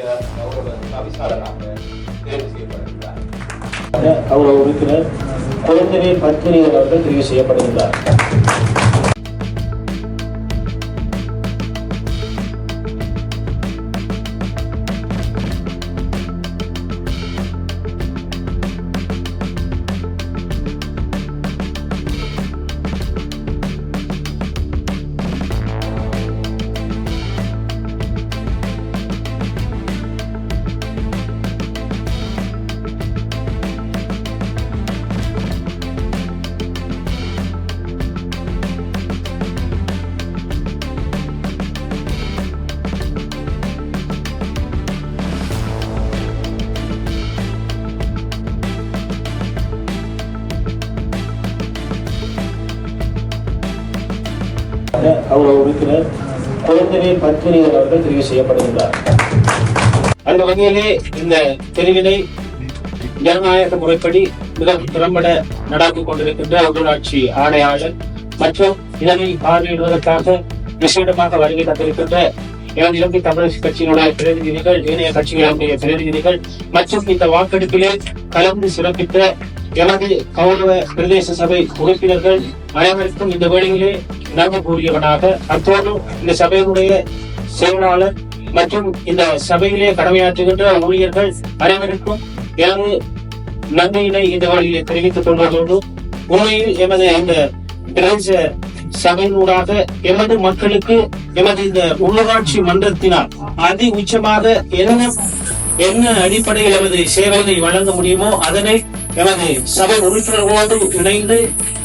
முக்கிய கௌரவ தவிசாளராக தேர்வு செய்யப்படுகிறார். கௌரவ உறுப்பினர் குழந்தைவேல் பத்மினியர் அவர்கள் தெரிவு செய்யப்படுகிறார். கௌரவ உறுப்பினர் குழந்தைவேல் பத்மினியர் அவர்கள் தெரிவு செய்யப்படுகிறார். அந்த வகையிலே இந்த தெரிவினை ஜனநாயக முறைப்படி மிக திறம்பட நடாத்திக் கொண்டிருக்கின்ற உள்ளாட்சி ஆணையாளர் மற்றும் இதனை பார்வையிடுவதற்காக விசேடமாக வருகை தந்திருக்கின்ற எனது இலங்கை தமிழரசு கட்சியினுடைய பிரதிநிதிகள், ஏனைய கட்சிகளுடைய பிரதிநிதிகள் மற்றும் இந்த வாக்கெடுப்பிலே கலந்து சிறப்பித்த எனது கௌரவ பிரதேச சபை உறுப்பினர்கள் அனைவருக்கும் இந்த வேளையிலே நன்மை கூறியவனாக, அத்தோடு இந்த சபையினுடைய செயலாளர் மற்றும் இந்த சபையிலே கடமையாற்றுகின்ற ஊழியர்கள் அனைவருக்கும் எனது நன்மையினை இந்த வழியிலே தெரிவித்துக் கொள்வதோடு, உண்மையில் எமது இந்த பிரதேச சபையினூடாக எமது மக்களுக்கு எமது இந்த உள்ளூராட்சி மன்றத்தினால் அதி உச்சமாக என்ன அடிப்படையில் எமது சேவைகளை வழங்க முடியுமோ அதனை எமது சபை உறுப்பினர்களோடு இணைந்து,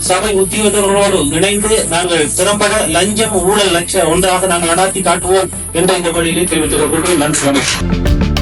சபை உத்தியோகர்களோடு இணைந்து நாங்கள் திறம்பட லஞ்சம் ஊழல் லட்ச ஒன்றாக நாங்கள் நடாத்தி காட்டுவோம் என்ற இந்த வழியிலே தெரிவித்துக் கொள்கிறேன். நன்றி.